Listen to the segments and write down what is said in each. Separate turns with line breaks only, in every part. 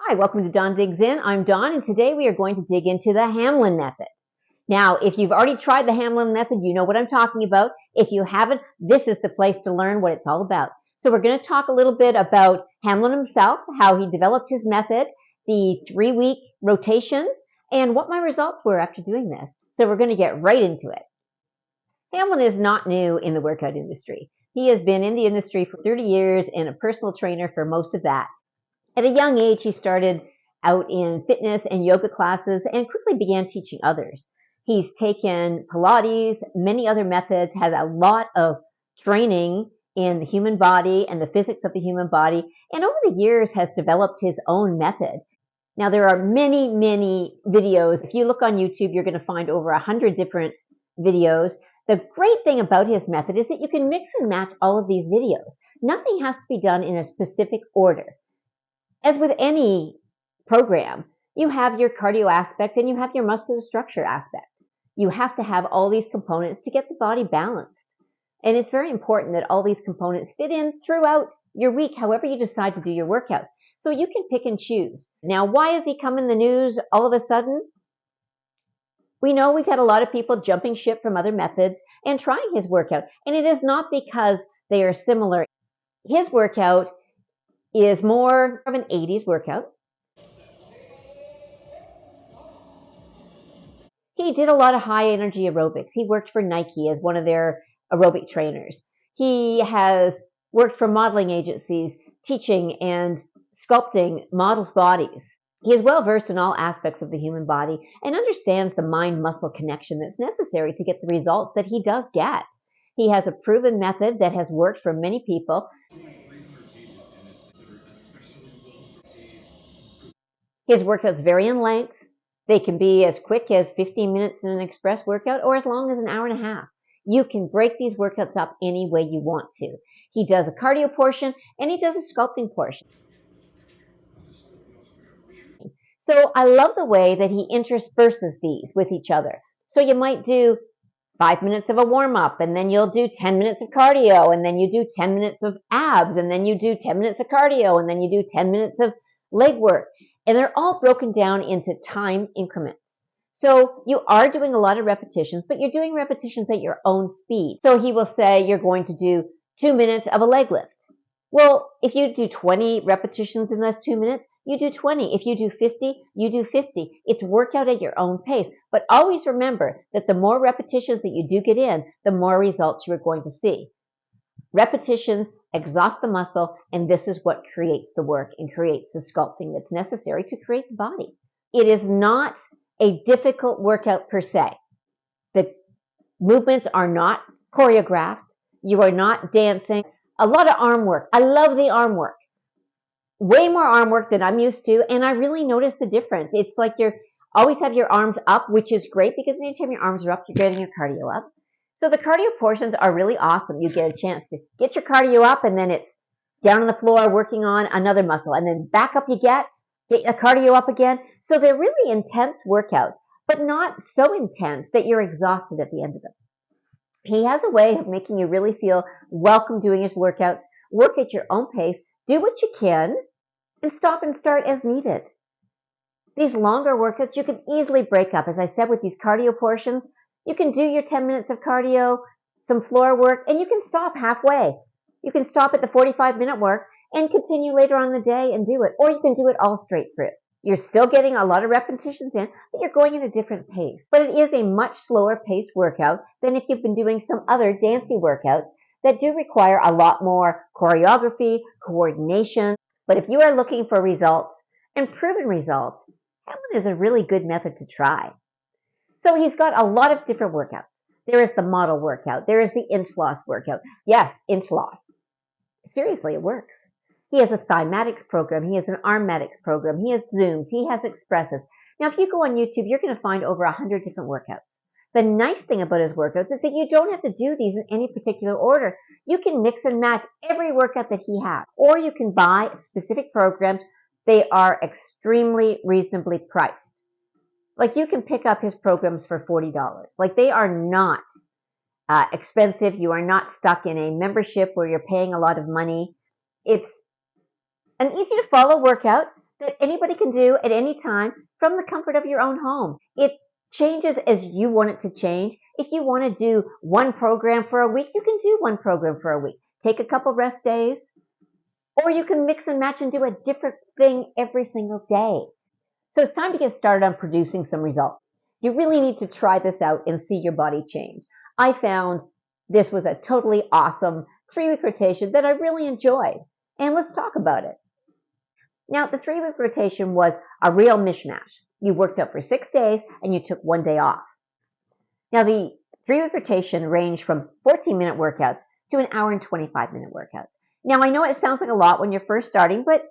Hi, welcome to Dawn Digs In. I'm Dawn, and today we are going to dig into the Hamelin Method. Now, if you've already tried the Hamelin Method, you know what I'm talking about. If you haven't, this is the place to learn what it's all about. So we're going to talk a little bit about Hamelin himself, how he developed his method, the 3-week rotation, and what my results were after doing this. So we're going to get right into it. Hamelin is not new in the workout industry. He has been in the industry for 30 years and a personal trainer for most of that. At a young age, he started out in fitness and yoga classes and quickly began teaching others. He's taken Pilates, many other methods, has a lot of training in the human body and the physics of the human body, and over the years has developed his own method. Now, there are many, many videos. If you look on YouTube, you're going to find over 100 different videos. The great thing about his method is that you can mix and match all of these videos. Nothing has to be done in a specific order. As with any program, you have your cardio aspect and you have your muscular structure aspect. You have to have all these components to get the body balanced. And it's very important that all these components fit in throughout your week, however you decide to do your workouts. So you can pick and choose. Now, why has he come in the news all of a sudden? We know we've had a lot of people jumping ship from other methods and trying his workout. And it is not because they are similar. His workout is more of an 80s workout. He did a lot of high energy aerobics. He worked for Nike as one of their aerobic trainers. He has worked for modeling agencies, teaching and sculpting models' bodies. He is well versed in all aspects of the human body and understands the mind-muscle connection that's necessary to get the results that he does get. He has a proven method that has worked for many people. His workouts vary in length. They can be as quick as 15 minutes in an express workout or as long as an hour and a half. You can break these workouts up any way you want to. He does a cardio portion and he does a sculpting portion. So I love the way that he intersperses these with each other. So you might do 5 minutes of a warm-up, and then you'll do 10 minutes of cardio, and then you do 10 minutes of abs, and then you do 10 minutes of cardio, and then you do 10 minutes of leg work. And they're all broken down into time increments. So you are doing a lot of repetitions, but you're doing repetitions at your own speed. So he will say you're going to do 2 minutes of a leg lift. Well, if you do 20 repetitions in those 2 minutes, you do 20. If you do 50, you do 50. It's work out at your own pace. But always remember that the more repetitions that you do get in, the more results you're going to see. Repetitions exhaust the muscle, and this is what creates the work and creates the sculpting that's necessary to create the body. It is not a difficult workout per se. The movements are not choreographed. You are not dancing. A lot of arm work. I love the arm work. Way more arm work than I'm used to, and I really notice the difference. It's like you always have your arms up, which is great because anytime your arms are up, you're getting your cardio up. So the cardio portions are really awesome. You get a chance to get your cardio up, and then it's down on the floor working on another muscle, and then back up you get your cardio up again. So they're really intense workouts, but not so intense that you're exhausted at the end of them. He has a way of making you really feel welcome doing his workouts. Work at your own pace, do what you can, and stop and start as needed. These longer workouts you can easily break up. As I said, with these cardio portions, you can do your 10 minutes of cardio, some floor work, and you can stop halfway. You can stop at the 45-minute mark and continue later on in the day and do it. Or you can do it all straight through. You're still getting a lot of repetitions in, but you're going at a different pace. But it is a much slower paced workout than if you've been doing some other dancey workouts that do require a lot more choreography, coordination. But if you are looking for results and proven results, Hamelin is a really good method to try. So he's got a lot of different workouts. There is the model workout. There is the inch loss workout. Yes, inch loss. Seriously, it works. He has a thymatics program. He has an armatics program. He has zooms. He has expressives. Now, if you go on YouTube, you're going to find over 100 different workouts. The nice thing about his workouts is that you don't have to do these in any particular order. You can mix and match every workout that he has, or you can buy specific programs. They are extremely reasonably priced. Like you can pick up his programs for $40. Like they are not expensive. You are not stuck in a membership where you're paying a lot of money. It's an easy to follow workout that anybody can do at any time from the comfort of your own home. It changes as you want it to change. If you want to do one program for a week, you can do one program for a week. Take a couple rest days, or you can mix and match and do a different thing every single day. So it's time to get started on producing some results. You really need to try this out and see your body change. I found this was a totally awesome 3-week rotation that I really enjoyed. And let's talk about it. Now, the 3-week rotation was a real mishmash. You worked out for 6 days and you took 1 day off. Now, the 3-week rotation ranged from 14-minute workouts to an hour and 25-minute workouts. Now, I know it sounds like a lot when you're first starting, but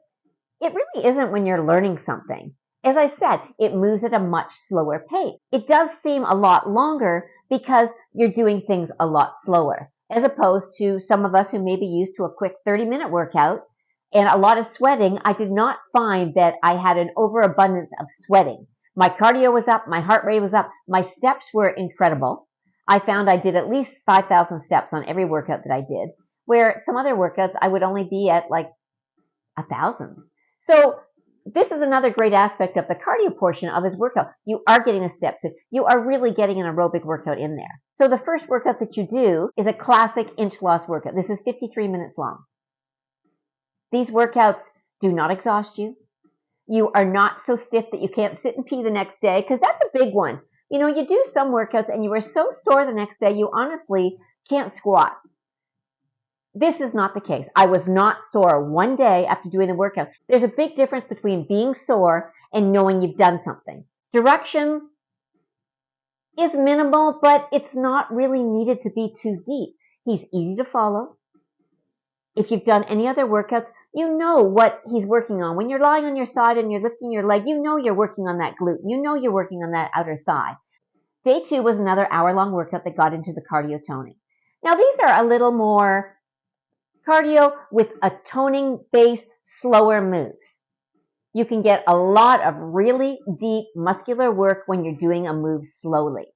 it really isn't when you're learning something. As I said, it moves at a much slower pace. It does seem a lot longer because you're doing things a lot slower, as opposed to some of us who may be used to a quick 30-minute workout and a lot of sweating. I did not find that I had an overabundance of sweating. My cardio was up, my heart rate was up, my steps were incredible. I found I did at least 5,000 steps on every workout that I did, where some other workouts I would only be at like 1,000. So this is another great aspect of the cardio portion of his workout. You are getting the steps in. You are really getting an aerobic workout in there. So the first workout that you do is a classic inch loss workout. This is 53 minutes long. These workouts do not exhaust you. You are not so stiff that you can't sit and pee the next day, because that's a big one. You know, you do some workouts and you are so sore the next day you honestly can't squat. This is not the case. I was not sore one day after doing the workout. There's a big difference between being sore and knowing you've done something. Direction is minimal, but it's not really needed to be too deep. He's easy to follow. If you've done any other workouts, you know what he's working on. When you're lying on your side and you're lifting your leg, you know you're working on that glute. You know you're working on that outer thigh. Day 2 was another hour-long workout that got into the cardio toning. Now, these are a little more cardio with a toning base, slower moves. You can get a lot of really deep muscular work when you're doing a move slowly.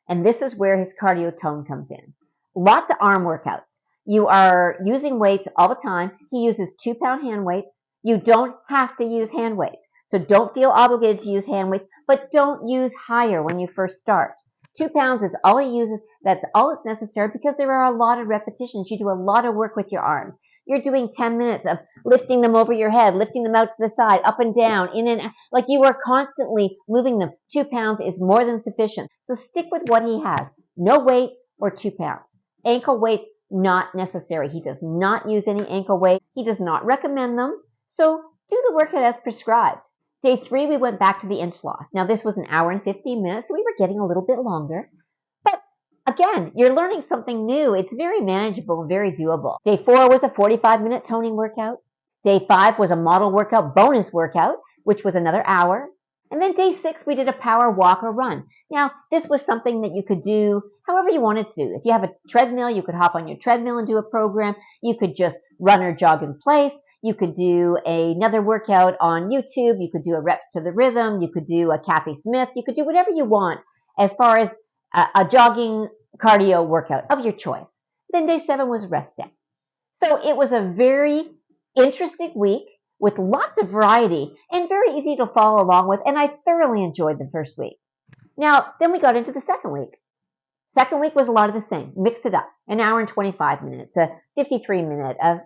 And this is where his cardio tone comes in. Lots of arm workouts. You are using weights all the time. He uses 2-pound hand weights. You don't have to use hand weights. So don't feel obligated to use hand weights, but don't use higher when you first start. 2 pounds is all he uses. That's all that's necessary because there are a lot of repetitions. You do a lot of work with your arms. You're doing 10 minutes of lifting them over your head, lifting them out to the side, up and down, in and out. Like you are constantly moving them. 2 pounds is more than sufficient. So stick with what he has. No weights or 2 pounds. Ankle weights, not necessary. He does not use any ankle weight. He does not recommend them. So do the workout as prescribed. Day 3, we went back to the inch loss. Now, this was an hour and 15 minutes, so we were getting a little bit longer. But again, you're learning something new. It's very manageable and very doable. Day 4 was a 45-minute toning workout. Day 5 was a model workout bonus workout, which was another hour. And then day 6, we did a power walk or run. Now, this was something that you could do however you wanted to. If you have a treadmill, you could hop on your treadmill and do a program. You could just run or jog in place. You could do another workout on YouTube. You could do a reps to the rhythm. You could do a Kathy Smith. You could do whatever you want as far as a jogging cardio workout of your choice. Then day 7 was rest day. So it was a very interesting week with lots of variety and very easy to follow along with. And I thoroughly enjoyed the first week. Now, then we got into the second week. Second week was a lot of the same. Mix it up. An hour and 25 minutes, a 53-minute, a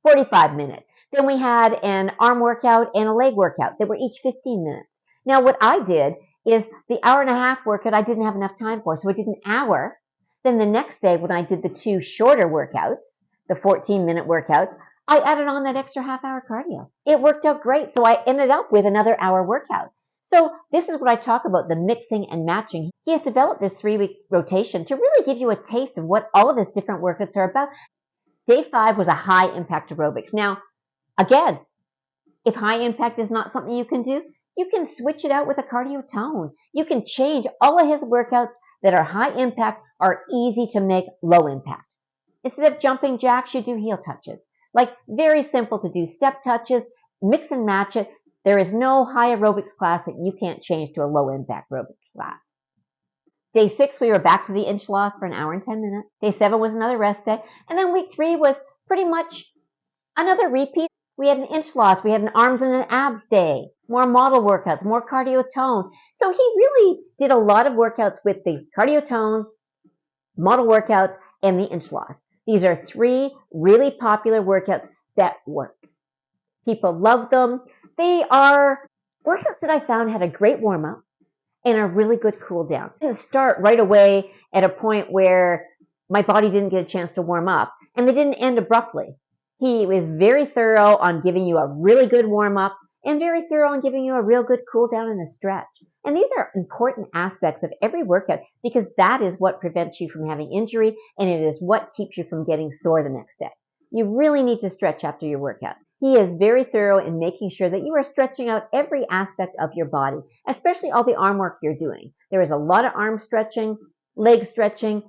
45-minute. Then we had an arm workout and a leg workout that were each 15 minutes. Now, what I did is the hour and a half workout I didn't have enough time for, so I did an hour. Then the next day when I did the 2 shorter workouts, the 14-minute workouts, I added on that extra half-hour cardio. It worked out great, so I ended up with another hour workout. So this is what I talk about, the mixing and matching. He has developed this 3-week rotation to really give you a taste of what all of his different workouts are about. Day 5 was a high-impact aerobics. Now, again, if high impact is not something you can do, you can switch it out with a cardio tone. You can change all of his workouts that are high impact are easy to make low impact. Instead of jumping jacks, you do heel touches. Like very simple to do step touches, mix and match it. There is no high aerobics class that you can't change to a low impact aerobics class. Day 6, we were back to the inch loss for an hour and 10 minutes. Day 7 was another rest day. And then week 3 was pretty much another repeat. We had an inch loss. We had an arms and an abs day, more model workouts, more cardio tone. So he really did a lot of workouts with the cardio tone, model workouts, and the inch loss. These are 3 really popular workouts that work. People love them. They are workouts that I found had a great warm up and a really good cool down. I didn't start right away at a point where my body didn't get a chance to warm up, and they didn't end abruptly. He was very thorough on giving you a really good warm up and very thorough on giving you a real good cool down and a stretch. And these are important aspects of every workout because that is what prevents you from having injury, and it is what keeps you from getting sore the next day. You really need to stretch after your workout. He is very thorough in making sure that you are stretching out every aspect of your body, especially all the arm work you're doing. There is a lot of arm stretching, leg stretching,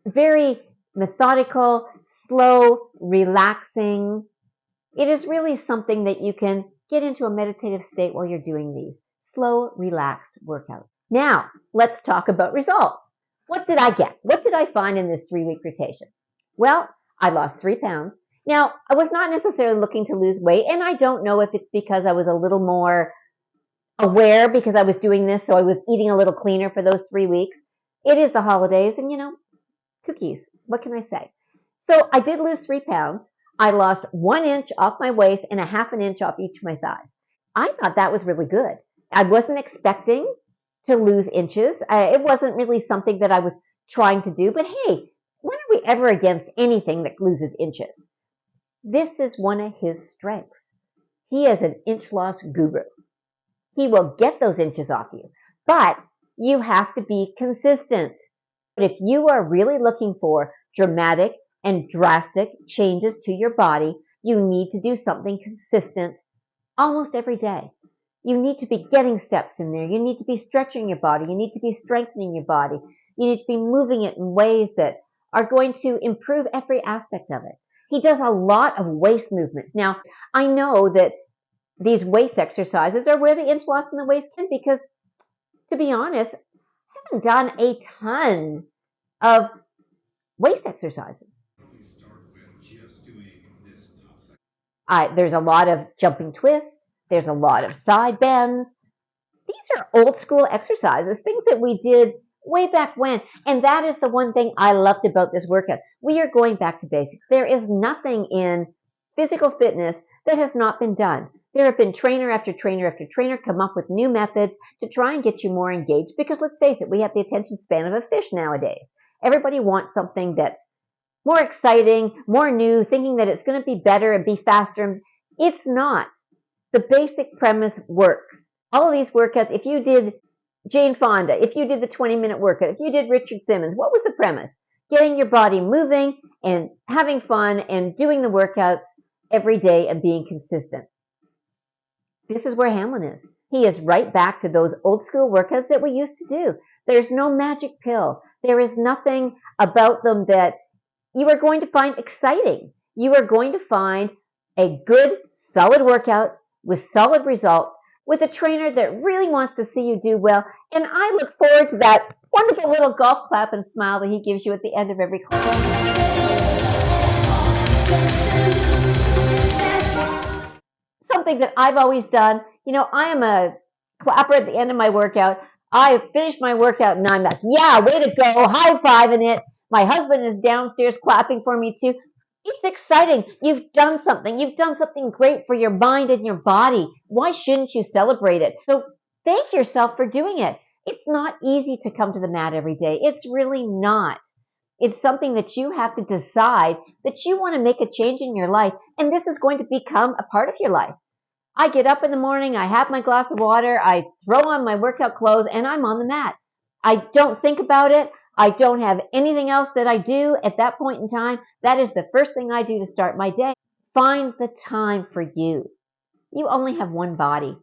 very methodical, slow, relaxing. It is really something that you can get into a meditative state while you're doing these slow, relaxed workouts. Now, let's talk about results. What did I get? What did I find in this 3-week rotation? Well, I lost 3 pounds. Now, I was not necessarily looking to lose weight, and I don't know if it's because I was a little more aware because I was doing this, so I was eating a little cleaner for those 3 weeks. It is the holidays, and cookies. What can I say? So I did lose 3 pounds. I lost 1 inch off my waist and a half an inch off each of my thighs. I thought that was really good. I wasn't expecting to lose inches. It wasn't really something that I was trying to do, but hey, when are we ever against anything that loses inches? This is one of his strengths. He is an inch loss guru. He will get those inches off you, but you have to be consistent. But if you are really looking for dramatic and drastic changes to your body, you need to do something consistent almost every day. You need to be getting steps in there. You need to be stretching your body. You need to be strengthening your body. You need to be moving it in ways that are going to improve every aspect of it. He does a lot of waist movements. Now, I know that these waist exercises are where the inch loss in the waist can, because to be honest, I haven't done a ton of waist exercises. There's a lot of jumping twists. There's a lot of side bends. These are old school exercises, things that we did way back when. And that is the one thing I loved about this workout. We are going back to basics. There is nothing in physical fitness that has not been done. There have been trainer after trainer after trainer come up with new methods to try and get you more engaged, because let's face it, we have the attention span of a fish nowadays. Everybody wants something that's more exciting, more new, thinking that it's going to be better and be faster. It's not. The basic premise works. All of these workouts, if you did Jane Fonda, if you did the 20-minute workout, if you did Richard Simmons, what was the premise? Getting your body moving and having fun and doing the workouts every day and being consistent. This is where Hamelin is. He is right back to those old school workouts that we used to do. There's no magic pill. There is nothing about them that you are going to find exciting. You are going to find a good, solid workout with solid results, with a trainer that really wants to see you do well. And I look forward to that wonderful little golf clap and smile that he gives you at the end of every class. Something that I've always done. I am a clapper at the end of my workout. I finish my workout and I'm like, yeah, way to go, high-fiving it. My husband is downstairs clapping for me too. It's exciting. You've done something. You've done something great for your mind and your body. Why shouldn't you celebrate it? So thank yourself for doing it. It's not easy to come to the mat every day. It's really not. It's something that you have to decide that you want to make a change in your life, and this is going to become a part of your life. I get up in the morning, I have my glass of water, I throw on my workout clothes, and I'm on the mat. I don't think about it. I don't have anything else that I do at that point in time. That is the first thing I do to start my day. Find the time for you. You only have one body.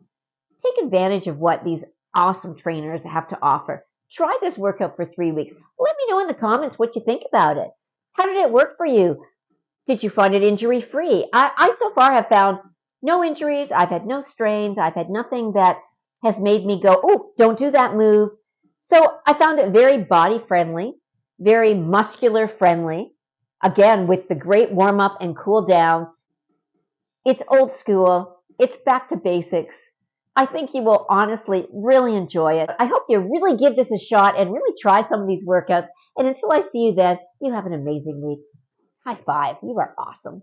Take advantage of what these awesome trainers have to offer. Try this workout for 3 weeks. Let me know in the comments what you think about it. How did it work for you? Did you find it injury-free? I so far have found no injuries. I've had no strains. I've had nothing that has made me go, oh, don't do that move. So I found it very body-friendly, very muscular-friendly, again, with the great warm-up and cool down. It's old school. It's back to basics. I think you will honestly really enjoy it. I hope you really give this a shot and really try some of these workouts. And until I see you then, you have an amazing week. High five. You are awesome.